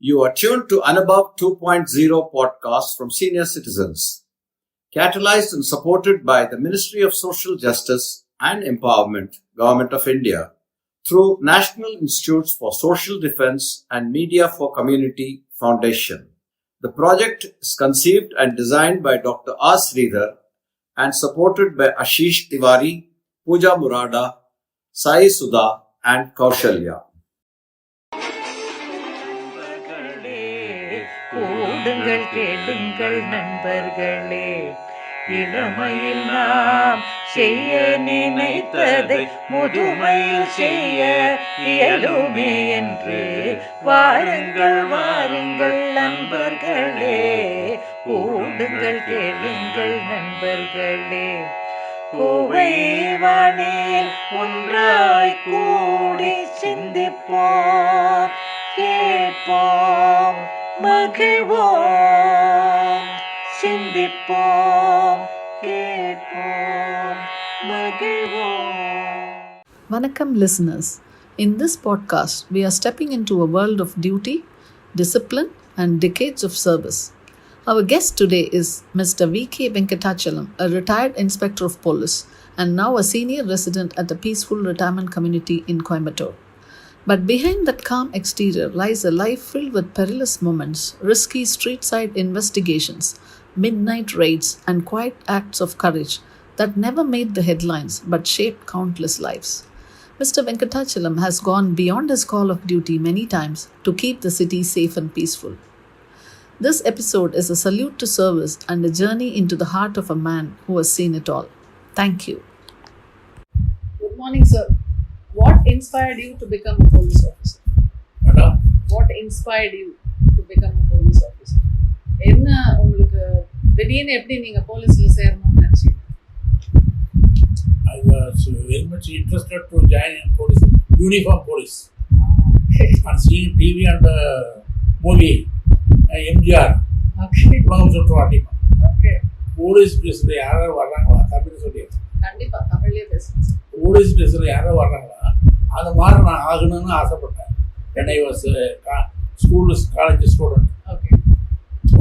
You are tuned to Anubhav 2.0 podcast from senior citizens, catalyzed and supported by the Ministry of Social Justice and Empowerment, Government of India, through National Institutes for Social Defense and Media for Community Foundation. The project is conceived and designed by Dr. R. Sridhar and supported by Ashish Tiwari, Pooja Murada, Sai Sudha, and Kaushalya. கூடுங்கள் கேளுங்கள் நண்பர்களே, இளமையில் நாம் செய்ய நினைத்ததை முதுமையில் செய்ய இயலுமே என்று வாருங்கள் வாருங்கள் நண்பர்களே, கூடுங்கள் கேளுங்கள் நண்பர்களே. கோவை வானில் ஒன்றாய் கூடி சிந்திப்போம், கேட்போம், மகிழ்வோம், சிந்திப்போம், கேட்போம், மகிழ்வோம். Vanakkam listeners, in this podcast we are stepping into a world of duty, discipline and decades of service. Our guest today is Mr. V.K. Venkatachalam, a retired inspector of police and now a senior resident at a peaceful retirement community in Coimbatore. But behind that calm exterior lies a life filled with perilous moments, risky street-side investigations, midnight raids, and quiet acts of courage that never made the headlines but shaped countless lives. Mr. Venkatachalam has gone beyond his call of duty many times to keep the city safe and peaceful. This episode is a salute to service and a journey into the heart of a man who has seen it all. Thank you. Good morning, sir. What inspired you to become a police officer? Madam? What inspired you to become a police officer? என்ன உங்களுக்கு திடீர்னு எப்படி நீங்க போலீஸ்ல சேரணும்னு நினைச்சீங்க? I was very much interested to join in police, uniform police. Okay. And seeing TV and the movie, MGR. Okay. உலகம் சுற்றுவாட்டி. Okay. Police ட்ரெஸ்ஸில் யாராவது வர்றாங்களா? தமிழ் சொல்லியிருக்கேன். கண்டிப்பா தமிழ்லயே பேசுங்க. போலீஸ் ட்ரெஸ்ஸில் யாராவது வர்றாங்களா? அது மாதிரி நான் ஆகணும்னு ஆசைப்பட்டேன். when I was school college student. Okay.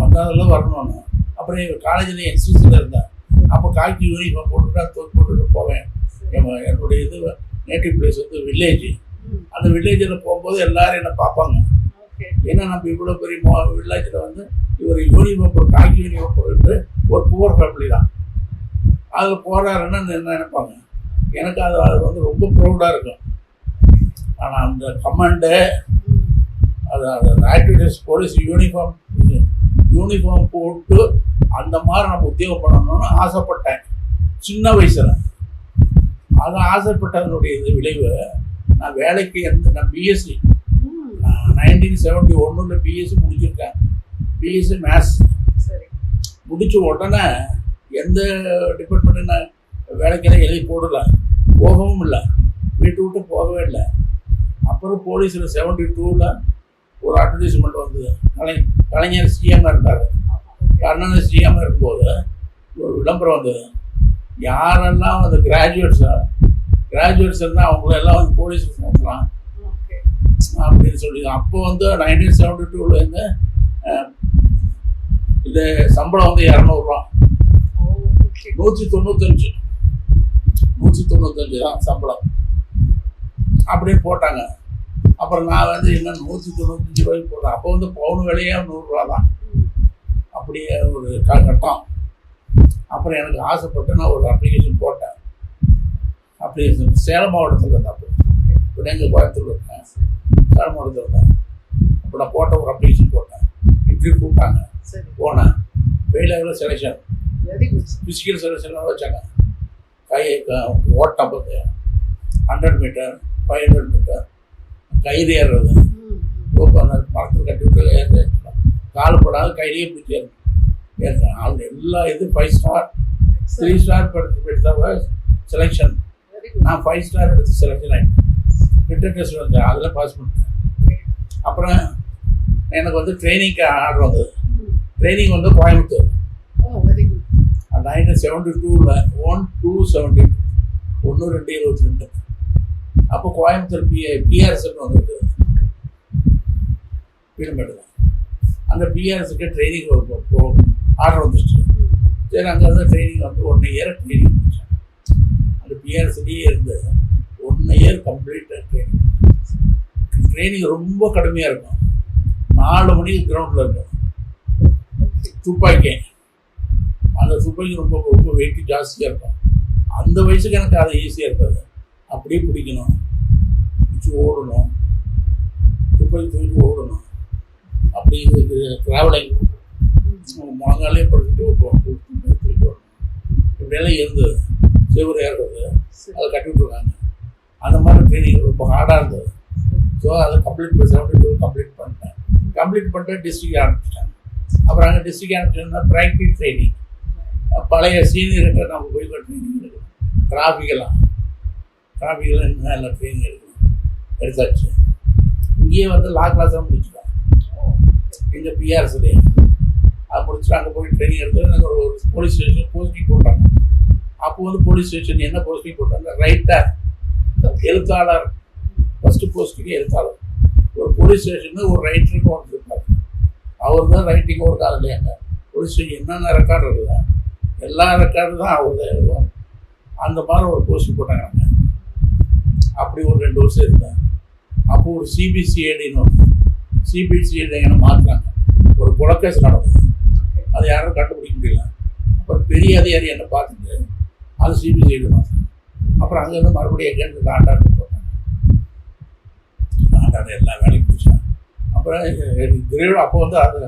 வந்ததில் வரணும்னு. அப்புறம் காலேஜில் என்சிசியில் இருந்தேன். அப்போ காக்கி யூனிஃபார்ம் போட்டுட்டு தூக்கி போட்டுட்டு போவேன். என்னுடைய இது நேட்டிவ் பிளேஸ் வந்து வில்லேஜ். அந்த வில்லேஜில் போகும்போது எல்லாரும் என்னை பார்ப்பாங்க. ஏன்னா நம்ம இவ்வளோ பெரிய வில்லேஜில் வந்து இவர் யூனிஃபார்ம் போட்டு காக்கி யூனிஃபார்ம் போட்டுட்டு ஒரு புவர் ஃபேமிலி தான் அதில் போகிறாருன்னு நினைப்பாங்க. எனக்கு அது வந்து ரொம்ப ப்ரௌடாக இருக்கும். ஆனால் அந்த கமாண்டு அது ஆக்டிவிட்டீஸ் போலீஸ் யூனிஃபார்ம் போட்டு அந்த மாதிரி நம்ம உத்தியோகம் பண்ணணும்னு ஆசைப்பட்டேன் சின்ன வயசில். அது ஆசைப்பட்டதனுடைய இது விளைவு நான் வேலைக்கு நான் பிஎஸ்சி 1971 பிஎஸ்சி முடிச்சிருக்கேன். பிஎஸ்சி மேத்ஸ் முடிச்ச உடனே எந்த டிபார்ட்மெண்ட்டு நான் வேலைக்கெல்லாம் எழுதி போடல, போகவும் இல்லை, வீட்டு விட்டு போகவே இல்லை. அப்புறம் போலீஸில் 72 ஒரு அட்வர்டைஸ்மெண்ட் வந்தது. கலைஞர் சிஎம்மாக இருந்தார். கருணாநிதி சிஎம்மாக இருக்கும்போது ஒரு விளம்பரம் வந்தது. யாரெல்லாம் வந்து கிராஜுவேட்ஸ் இருந்தால் அவங்களெல்லாம் வந்து போலீஸுக்கு சேர்க்கலாம் அப்படின்னு சொல்லி. அப்போ வந்து 1972 இது சம்பளம் வந்து 200 195 தான் சம்பளம் அப்படின்னு போட்டாங்க. அப்புறம் நான் வந்து என்ன 195 ரூபாய்க்கு போடுறேன். அப்போ வந்து பவுன் விலையே 100 ரூபா தான். அப்படியே ஒரு கட்டம். அப்புறம் எனக்கு ஆசைப்பட்டு நான் ஒரு அப்ளிகேஷன் போட்டேன். அப்ளிகேஷன் சேலம் மாவட்டத்தில் இருந்தேன். அப்போ இப்போ எங்கள் கோயம்புத்தூர் இருக்கேன், சேலம் மாவட்டத்தில் இருந்தேன். அப்போ நான் போட்ட ஒரு அப்ளிகேஷன் போட்டேன். இன்டர்வியூ கூப்பிட்டாங்க. போனேன். ஃபெயிலாக செலெக்ஷன், ஃபிசிக்கல் செலெக்ஷன்லாம் வச்சாங்க. ஓட்டம் பார்த்து 100 மீட்டர் 500 மீட்டர் கயிறு ஏறுறது, அந்த மரத்தில் கட்டி விட்டு ஏறுறது, கால் போடாத கையிலேயே பிடிச்சி ஏறுறேன். அவங்க எல்லா இது 5 ஸ்டார் 3 ஸ்டார் எடுத்த செலெக்ஷன். நான் 5 ஸ்டார் எடுத்து செலெக்ஷன் ஆகிட்டேன். ரிட்டன் டெஸ்ட் வந்தேன், அதில் பாஸ் பண்ணிட்டேன். அப்புறம் எனக்கு வந்து ட்ரைனிங்க்கு ஆர்டர் வந்தது. ட்ரைனிங் வந்து கோயம்புத்தூர் 1972 1272 1222. அப்போ கோயம்புத்தூர் பிஆர்எஸ்ன்னு வந்துருக்கு. பீடமேடு தான். அந்த பிஆர்எஸ்க்கு ட்ரைனிங் ஆர்டர் வந்துச்சு. சரி, அங்கே வந்து ட்ரைனிங் வந்து 1 இயர் ட்ரைனிங் முடித்தேன். அந்த பிஆர்எஸ்லேயே இருந்து 1 இயர் கம்ப்ளீட்டாக ட்ரைனிங் ரொம்ப கடுமையாக இருக்கும். 4 மணிக்கு கிரவுண்டில் இருக்கும். துப்பாக்கி, அந்த துப்பாக்கி ரொம்ப ரொம்ப வெயிட்டு ஜாஸ்தியாக இருக்கும். அந்த வயசுக்கு எனக்கு அது ஈஸியாக இருக்காது. அப்படியே பிடிக்கணும், பிடிச்சி ஓடணும், துப்பாக்கி தூக்கி ஓடணும். அப்படி ட்ராவலிங் முழங்காலே படுத்துட்டு தூக்கிட்டு வரணும். இப்படியெல்லாம் இருந்தது. சிவர் ஏறுறது அதை கட்டி விட்டுருக்காங்க. அந்த மாதிரி ட்ரைனிங் ரொம்ப ஹார்டாக இருந்தது. ஸோ அதை கம்ப்ளீட் 72 கம்ப்ளீட் பண்ணிட்டேன். கம்ப்ளீட் பண்ணிட்டு டிஸ்ட்ரிக்ட் ஆரம்பிச்சிட்டாங்க. அப்புறம் அங்கே டிஸ்ட்ரிக்ட் ஆரம்பிச்சோம்னா ப்ராக்டிஸ் ட்ரைனிங், பழைய சீனியர்கிட்ட நம்ம போய் ட்ரைனிங் எடுக்கணும். டிராஃபிக்கெல்லாம் இன்னும் எல்லாம் ட்ரைனிங் எடுத்தாச்சு. இங்கேயே வந்து லா கிளாஸாக முடிச்சுட்டேன். எங்கள் பிஆர்எஸ்லேயே அது முடிச்சுட்டு அங்கே போய் ட்ரைனிங் எடுத்து எனக்கு ஒரு போலீஸ் ஸ்டேஷன் போஸ்டிங் போட்டாங்க. அப்போ வந்து போலீஸ் ஸ்டேஷன் என்ன போஸ்டிங் போட்டாங்க, ரைட்டர், எழுத்தாளர். ஃபஸ்ட்டு போஸ்டிங்கே எழுத்தாளர். ஒரு போலீஸ் ஸ்டேஷனில் ஒரு ரைட்டருக்கு ஒன்று இருப்பார். அவர் தான் ரைட்டிங் ஒரு காலம் இல்லையாங்க. போலீஸ் ஸ்டேஷன் என்னென்ன ரெக்கார்டு இருக்குதா எல்லா ரெக்கார்டு தான் அவர் தான் எழுதுவார். அந்த மாதிரி ஒரு போஸ்டிங் போட்டாங்க. அப்படி ஒரு 2 வருஷம் இருந்தேன். அப்போது ஒரு சிபிசிஐடின்னு ஒன்று, சிபிசிஐடி என்ன மாற்றினாங்க. ஒரு கொலைக்கேஸ் நடந்தது, அதை யாரும் கண்டுபிடிக்க முடியல. அப்புறம் பெரிய அதிகாரி என்னை பார்த்துட்டு அது சிபிசிஐடி மாற்றினாங்க. அப்புறம் அங்கேருந்து மறுபடியும் எங்கேருந்து லாண்டாடு போட்டாங்க. லாண்டாடு எல்லா வேலையும் பிடிச்சேன். அப்புறம் கிரேடு அப்போ வந்து அதை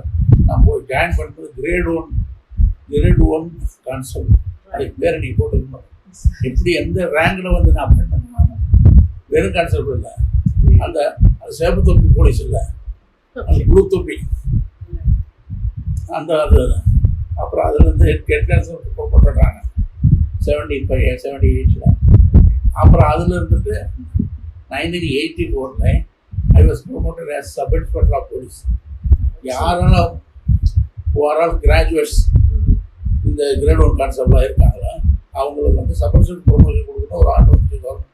நான் போய் ஜாயின் பண்ணுறது கிரேட் ஒன் கான்ஸ்டபிள். அதுக்கு பேரை நீ போட்டுக்கணும். எப்படி எந்த ரேங்கில் வந்து நான் பண்ணேன். வெறும் கான்ஸ்டபிள் இல்லை, அந்த சேப்பு தொப்பி போலீஸ் இல்லை, அந்த ப்ளூ தொப்பி அந்த அது. அப்புறம் அதுலேருந்து ஹெட் கான்ஸ்டபிள் போட்டுடுறாங்க 75, 78. அப்புறம் அதில் இருந்துட்டு 1984 I was promoted as sub inspector of police. யாரெல்லாம் ஓவரால் கிராஜுவேட்ஸ் இந்த கிரேட் 1 கான்ஸ்டபிளாக இருக்காங்களோ அவங்களுக்கு வந்து சப் இன்ஸ்பெக்டர் ப்ரொமோஷன் கொடுக்கணும் ஒரு ஆர்டர் வந்து கவர்மெண்ட்.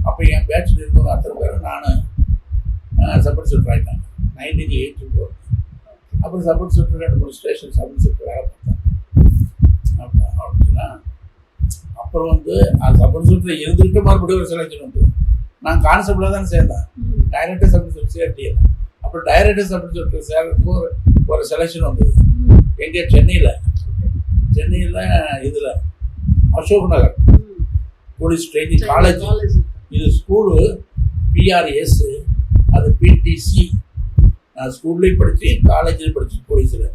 அப்போ என் பேட்சில் இருந்தவங்க அத்தனை பேர் நான் சப் இன்ஸ்பெக்டர் ஆகிட்டாங்க 1984. அப்புறம் sub inspector 2-3 station sub inspector வேலை பார்த்தேன். அப்படின்னா அப்புறம் வந்து அது சப் இன்ஸ்பெக்டர் இருந்துக்கிட்டு மறுபடியும் ஒரு செலெக்ஷன் வந்து நான் கான்ஸ்டபிளாக தான் சேர்ந்தேன். டைரக்டர் சப் இன்ஸ்பெக்டர் சேர்த்தியல. அப்புறம் டைரக்டர் சப் இன்ஸ்பெக்டர் சேர்றதுக்கு ஒரு செலெக்ஷன் வந்தது. எங்கே சென்னையில் இதில் Ashok Nagar police training college. இது ஸ்கூலு பிஆர்எஸ், அது பிடிசி. நான் ஸ்கூல்லேயும் படித்தேன், காலேஜ்லேயும் படித்தேன் போலீஸில்.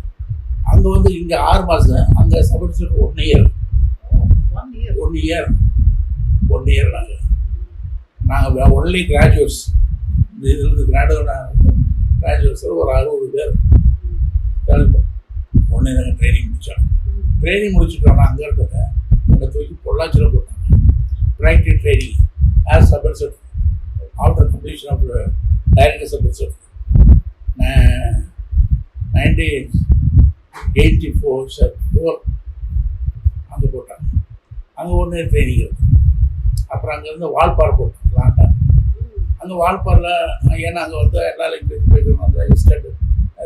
அங்கே வந்து இங்கே 6 மாதம், அங்கே சப் இன்ஸ்பெக்டர் 1 இயர். நாங்கள் ஒன்லி கிராஜுவேட்ஸ். இந்த இதிலிருந்து கிராஜுவேட்ஸ் ஒரு 60 பேர் ஒன்று நாங்கள் ட்ரைனிங் முடித்தோம். ட்ரைனிங் முடிச்சுட்டோம்னா அங்கே இருந்ததை அங்கே தூக்கி பொள்ளாச்சியில் போட்டாங்க. Practice training as sub inspector after completion of director sub inspector 1984 அங்கே போட்டாங்க. அங்கே 1 இயர் ட்ரைனிங் இருக்குது. அப்புறம் அங்கேருந்து வால்பாறை போட்டோம், லாண்டான். அங்கே வால்பாறையில் ஏன்னா அங்கே வந்து எல்லா லாங்குவேஜ் பேசணும். அந்த estate,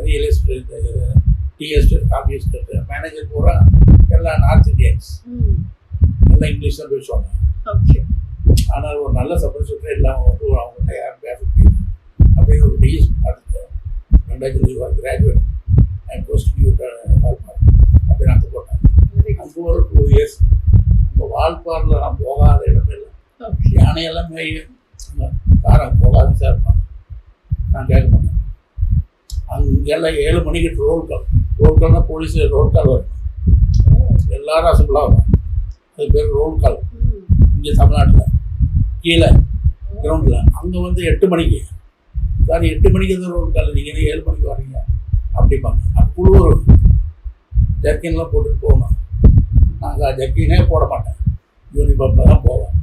real estate, tea estate, coffee estate manager பூரா எல்லாம் நார்த் இந்தியன்ஸ், எல்லாம் இங்கிலீஷ் தான் பேசுவாங்க. ஆனால் ஒரு நல்ல சப் இன்ஸ்பெக்டர் எல்லாம் வந்து அவங்ககிட்ட யாரும் பேச முடியும் அப்படின்னு ஒரு டிஎஸ் பார்த்துட்டு 2000 கிராஜுவேட் அண்ட் போஸ்ட் வால்பாறை அப்படின்னு அங்கே போட்டாங்க. அங்கே ஒரு 2 இயர்ஸ். அங்கே வால்பாறையில் நான் போகாத இடமே இல்லை. யானையெல்லாம் காரம் போகாது சார் இருப்பாங்க. நான் கேட்க மாட்டேன். அங்கெல்லாம் 7 மணிக்கு ரோல் கால்னா போலீஸ் ரோல் கால் வரும். எல்லாரும் அசம்பிள் ஆகும். அது பேர் ரோல் கால். இங்கே தமிழ்நாட்டில் கீழே கிரவுண்டில். அங்கே வந்து 8 மணிக்கு சார் 8 மணிக்கு எதுவும் ரோல் கால், நீங்கள் 7 மணிக்கு வரீங்க அப்படிப்பாங்க. அது குழு ஜர்க்கின்லாம் போட்டுட்டு போகணும். நாங்கள் ஜர்க்கினே போட மாட்டேன், யூனிஃபார்மில் தான் போவேன்.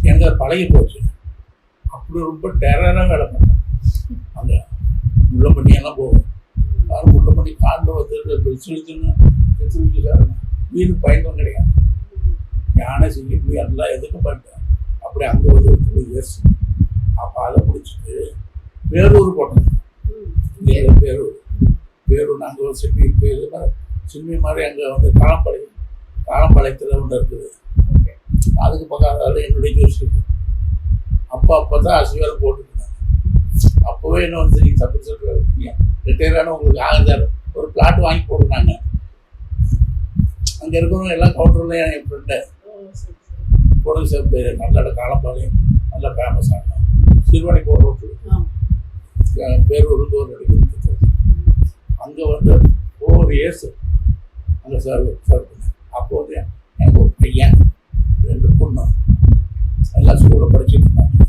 எனக்கு அது பழகி போச்சு. அப்படி ரொம்ப டெரராக வேலை பண்ணேன். அங்கே முள்ளம்பண்ணியெல்லாம் போவோம். யாரும் முள்ளம்பண்ணி காலில் வந்து பெருசுன்னு சார் வீடு பயன்பம் கிடையாது. யானை செய்ய முடியும் எல்லாம் எதுக்கும் பண்ணிட்டேன். அப்படி அங்கே வந்து 2 இயர்ஸ். அப்போ அதை முடிச்சுட்டு வேலூர் போட்டேன். பேரூர் நாங்கள் ஒரு சில்மி பேர் சில்மி மாதிரி அங்கே வந்து காலம்பாளையத்தில் ஒன்று இருக்குது. அதுக்கு பக்கம் என்னுடைய ஜோசி அப்போ தான் அசிவாரம் போட்டுருந்தாங்க. அப்போவே என்ன வந்து நீங்கள் சப்போர்ட் சொல்கிறீங்க ரிட்டையரான உங்களுக்கு 6000 ஒரு பிளாட் வாங்கி போட்டுருந்தாங்க. அங்கே இருக்கிறவங்க எல்லாம் கவுண்டரில் என் ஃப்ரெண்டு போடுங்க சார் பேர் நல்ல காலம்பாளையம் நல்லா ஃபேமஸ் ஆகும். சிறுவாணி போகிற ரோட்டு பேரூர் ஒரு அடிக்கிறது. அங்கே வந்து 4 years அங்கே சர்வ் பண்ணேன். அப்போ வந்து எனக்கு ஒரு பையன் 2 பொண்ணு எல்லாம் ஸ்கூலில் படிச்சுட்டு இருந்தாங்க.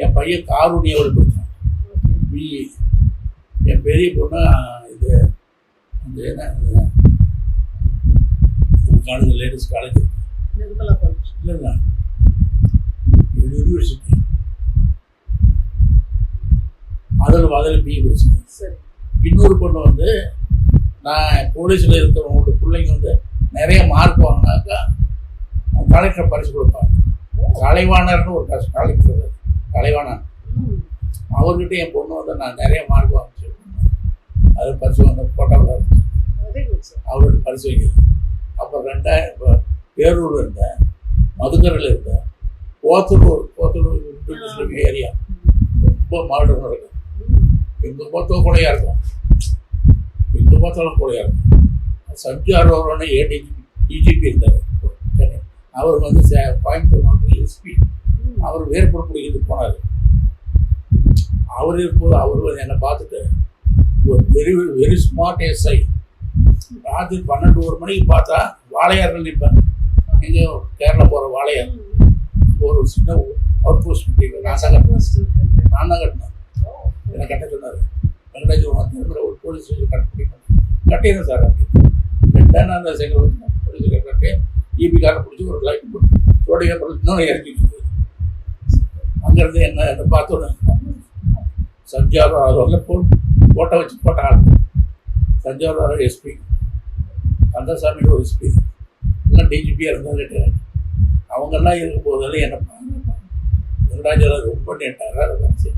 என் பையன் காரூணியாவில் படித்தான் பிஇ. என் பெரிய பொண்ணு இது அந்த என்ன காலேஜ் லேடிஸ் காலேஜ் இல்லைங்க யூனிவர்சிட்டி அதில் பிஇ படிச்சேன். இன்னொரு பொண்ணு வந்து நான் போலீஸில் இருக்கிறவங்களோட பிள்ளைங்க வந்து நிறைய மார்க் வாங்கினாக்கா கலெக்டர் பரிசு கொடுப்பாங்க. கலைவாணர்னு ஒரு கலெக்டர் கலைவாணர் அவர்கிட்ட என் பொண்ணு வந்து நான் நிறைய மார்க் வாங்கிச்சு அது பரிசு வந்து போட்டோவில் இருந்துச்சு. அவரோட பரிசு வைக்கிறது. அப்புறம் 2000 பேரூரில் இருந்தேன், மதுக்கரையில் இருந்தேன், கோத்தூர் ஏரியா ரொம்ப மாடர்னாக இருக்கும். எங்கே பார்த்தாலும் கொலையாக இருக்கும், எங்கே பார்த்தாலும் கொலையாக இருக்கும். சஞ்சார் அவரோட டிஜிபி இருந்தார் சென்னை. அவர் வந்து கோயம்புத்தூர் மாவட்டத்தில் எஸ்பி. அவர் வேறுபட பிடிக்கிறது போனார். அவர் இருக்கும்போது அவர் வந்து என்னை பார்த்துட்டு ஒரு வெரி ஸ்மார்ட் எஸ்ஐ. ராத்திரி 12-1 மணிக்கு பார்த்தா வாழையார்கள் நிற்பேன். எங்கே கேரளா போகிற வாழையார் ஒரு சின்ன அவுட் போஸ்ட் நான் தான் கட்டினேன். என்னை கட்ட சொன்னார். வெங்கடாஜி ஒரு போலீஸ் ஸ்டேஷன் கட்டிடுறேன் சார் அப்படின்னு 2 நாள் அந்த செகண்ட் போலீஸ் கட்டி ஈபி காரை பிடிச்சி ஒரு லைட் போட்டு சோடையாக பிடிச்சி இன்னொன்று இறக்கிட்டு அங்கேருந்து என்னை பார்த்தோன்னு சஞ்சார் அவரில் போட்டோ வச்சு போட்டோ ஆடணும். தஞ்சாவூர் எஸ்பி கந்தசாமியோட ஒரு எஸ்பி எல்லாம் டிஜிபியாக இருந்தால் அவங்கெல்லாம் இருக்கும்போதெல்லாம் என்ன வெங்கடாஜலம் ரொம்ப நேட்டாக இருந்துச்சு.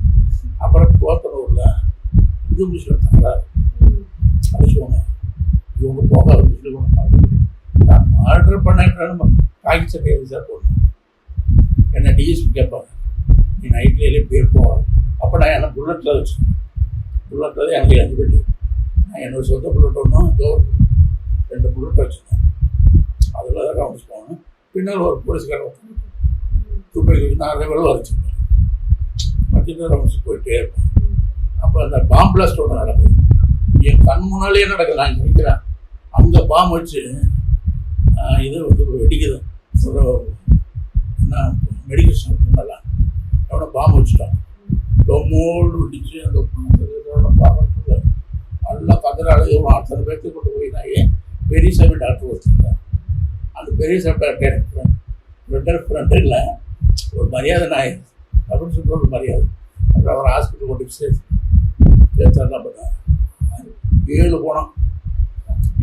அப்புறம் கோத்தனூரில் இந்து முஸ்லீம் தகராறு அடிச்சுவாங்க. இவங்க போகாத முஸ்லீம் நான் ஆர்டர் பண்ண காக்கி சட்டையை சார் போடணும். என்னை டிஎஸ்பி கேட்பாங்க நீ நைட்லேயே பேர் போவாங்க. அப்போ நான் என்ன புல்லட்டில் வச்சுக்கேன். புல்லட்டில் எனக்கு 5 பெட்டி. நான் என்னோட சொந்த புல்லட் ஒன்றும் கவர்மெண்ட் 2 புல்லட் வச்சுருந்தேன். அதில் தான் ரவுண்ட்ஸ் போகணும். பின்னால் ஒரு போலீஸ்காரன் துப்பாக்கி நான் ரெவலும் வச்சுருப்பேன். மத்திய ரவுண்ட்ஸ் போயிட்டே இருப்பேன். அப்போ அந்த பாம்பு பிளாஸ்ட் ஒன்று நடக்குது. என் கண் முன்னாலேயே நடக்குது. நான் நினைக்கிறேன் அங்கே பாம்பு வச்சு இது வந்து வெடிக்குது. ஒரு என்ன மெடிக்கல் ஸ்டோர் பண்ணலாம் எவ்வளோ பாம்பு வச்சுட்டான். டொம்மோடு வெடிச்சு அந்த பார்க்கறதுல நல்லா கதிரால எவ்வளோ அத்தனை பேர்த்து கொண்டு போயினாயே பெரியசாமி டாக்டர் வச்சுருக்கேன். அந்த பெரியசாமி டாக்டர் ஃப்ரெண்டு இல்லை ஒரு மரியாதை நாய் அப்படின்னு சொல்கிற ஒரு மரியாதை. அப்புறம் அவர் ஹாஸ்பிட்டல் கொண்டு சேர்த்து என்ன பண்ணேன் 7 போனோம்.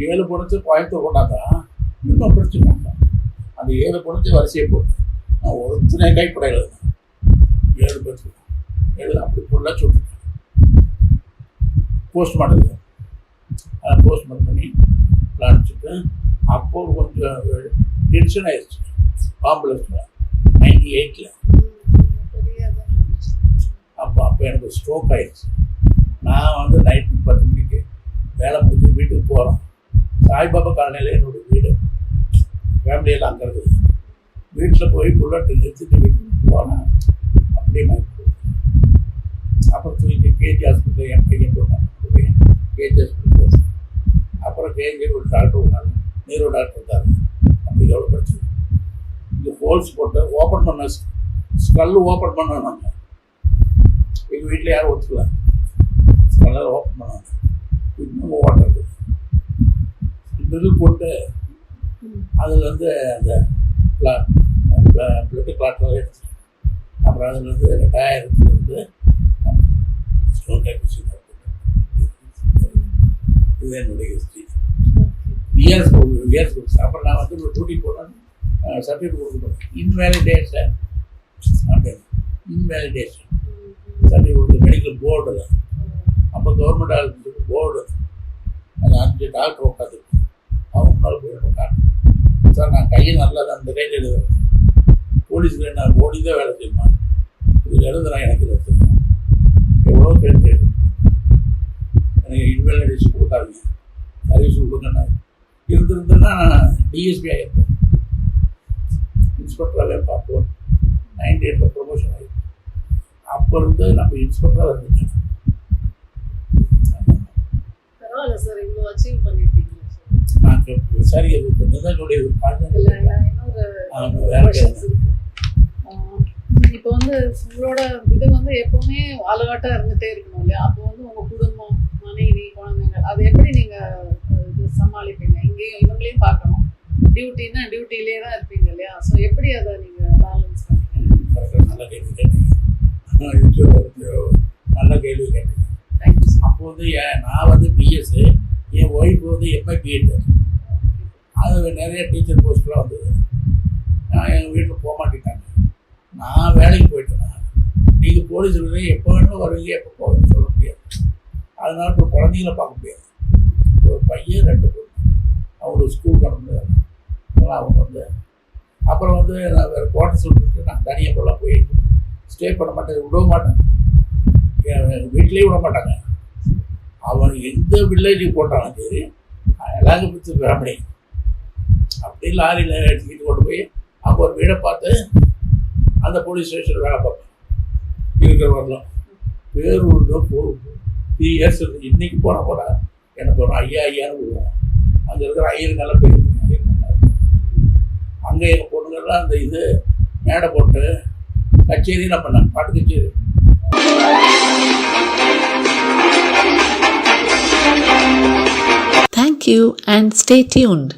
7 போனச்சு கோயம்புத்தூர் கொண்டாந்தா இன்னும் பிடிச்சிருக்காங்க. அந்த 7 போனச்சு வரிசையை போட்டு நான் ஒருத்தனே கைப்பட எழுதுனேன். 7 பேருக்கு அப்படி ஃபுல்லாக சுட்டுட்டேன். போஸ்ட்மார்ட்டம் போஸ்ட்மார்ட்டம் பண்ணி பிளான்ச்சுட்டு அப்போ கொஞ்சம் டென்ஷன் ஆயிடுச்சு. பாம்பில் 98 அப்போ எனக்கு ஸ்ட்ரோக் ஆயிடுச்சு. நான் வந்து நைட்டு 10 மணிக்கு வேலை முடிஞ்சு வீட்டுக்கு போகிறோம். சாய்பாபா காலனியில் என்னோடய வீடு ஃபேமிலியெல்லாம் அங்கே இருக்குது. வீட்டில் போய் புல்லட்டு நிறுத்திட்டு வீட்டுக்கு போனேன். அப்படியே அப்புறம் தூக்கி கேஜி ஹாஸ்பிட்டலில் என் பையன் போனாங்க. கேஜி ஹாஸ்பிட்டல் அப்புறம் கேஜி ஒரு டாக்டர் ஒரு நீரோ டாக்டர் இருந்தார். அப்படி எவ்வளோ படிச்சு இங்கே ஹோல்ஸ் போட்டு ஓப்பன் பண்ண ஸ்கல்லு ஓப்பன் பண்ணோம். நாங்கள் எங்கள் வீட்டில் யாரும் ஒத்துக்கல. ஸ்கல்லை ஓப்பன் பண்ணாங்க. இன்னும் ஓட்டுறது ட்ரில் போட்டு அதில் வந்து அந்த பிளட்டு கிளாட்டெல்லாம் எடுத்து அப்புறம் அதுலேருந்து 2000 ஸ்டோன் டைப் இது என்னுடைய ஹிஸ்ட்ரி. இயர்ஸ் கொடுத்து அப்புறம் நான் வந்து ஒரு டியூட்டி போனேன். சர்டிஃபிகேட் கொடுக்கணும். இன்வேலிடேஷன் அப்படின்னு சர்டிஃபிகேட் கொடுத்து மெடிக்கல் போர்டில் அப்போ கவர்மெண்ட் ஆஃபீஸுக்கு போர்டு அது 5 டாக்டர் உட்காந்துருக்கு. அவங்க முன்னால் போய் உட்காந்து, சார் நான் கையை நல்லா தான் அந்த கையில் எழுதுறேன், போலீஸில் நான் ஓடி தான் வேலை செய்யுமா, இதில் எழுதுறேன், எனக்கு இதை தெரியும், எவ்வளோ கேட்டு எனக்கு இன்வெல் அடிச்சு கொடுக்காதீங்க, சர்வீஸ் கொடுங்கண்ணா. இருந்திருந்தேன்னா நான் டிஎஸ்பி ஆகியிருப்பேன், இன்ஸ்பெக்டராகவே பார்ப்போம். 98 ப்ரொமோஷன் ஆகிருப்பேன். அப்போ இருந்து நம்ம இன்ஸ்பெக்டராக இருந்துட்டேன். பரவாயில்ல சார், இவ்வளோ அச்சீவ் பண்ணியிருக்கீங்க. நான் விசாரிக்கிறது கொஞ்சம் தான் சொல்லியது இப்போ வந்து உங்களோட இது வந்து எப்பவுமே அலகாட்டா இருந்துட்டே இருக்கணும் இல்லையா? அப்போ வந்து உங்க குடும்பம், மனைவி, குழந்தைங்க, அதை எப்படி நீங்க இது சமாளிப்பீங்க? இங்கேயும் இவங்களையும் பார்க்கணும், டியூட்டின்னா டியூட்டிலே தான் இருப்பீங்க இல்லையா? ஸோ எப்படி அதை நீங்க பேலன்ஸ் பண்ணுவீங்க? நல்ல கேள்வி கேட்டீங்க, நல்ல கேள்வி கேட்டீங்க. Thank you sir. அப்போ வந்து நான் வந்து பிஎஸ், என் ஒய்ஃப் வந்து எம்ஐ பிஎட், அது நிறைய டீச்சர் போஸ்ட்லாம் வந்தது. நான் எங்கள் வீட்டில் போக மாட்டேட்டாங்க, நான் வேலைக்கு போயிட்டேன்னா நீங்கள் போலீஸில் எப்போ வேணும் வருவீங்க, எப்போ போகணும்னு சொல்ல முடியாது. அதனால இப்போ குழந்தைங்கள பார்க்க முடியாது. ஒரு பையன் 2 பொண்ணு, அவங்களுக்கு ஸ்கூலுக்கு அனுப்புனாங்க. அதனால் அவங்க வந்து அப்புறம் வந்து நான் வேறு குவார்டர்ஸ் விட்டுட்டு நான் தனியாக போல போய் ஸ்டே பண்ண மாட்டேன், விட மாட்டேன், வீட்லேயும் விட மாட்டாங்க. அவன் எந்த வில்லேஜுக்கு போட்டாலும் சரி, எல்லாரும் பிடிச்சி ஃபேமிலி அப்படி லாரியில் எடுத்துக்கிட்டு கொண்டு போய் அங்கே ஒரு வீடை பார்த்து அந்த போலீஸ் ஸ்டேஷனில் வேலை பார்ப்பேன் இருக்கிற வரலாம். வேறூரில் 3 இயர்ஸ் இருக்கு. இன்றைக்கி போனால் கூட எனக்கு ஒரு 5000 விடுவோம். அங்கே இருக்கிற ஐயருங்கெல்லாம் போயிருக்கேன். அங்கே எங்கள் பொண்ணுங்கள்லாம் அந்த இது மேடை போட்டு கச்சேரிலாம் பண்ணாங்க, பாட்டு கச்சேரி. Thank you and stay tuned.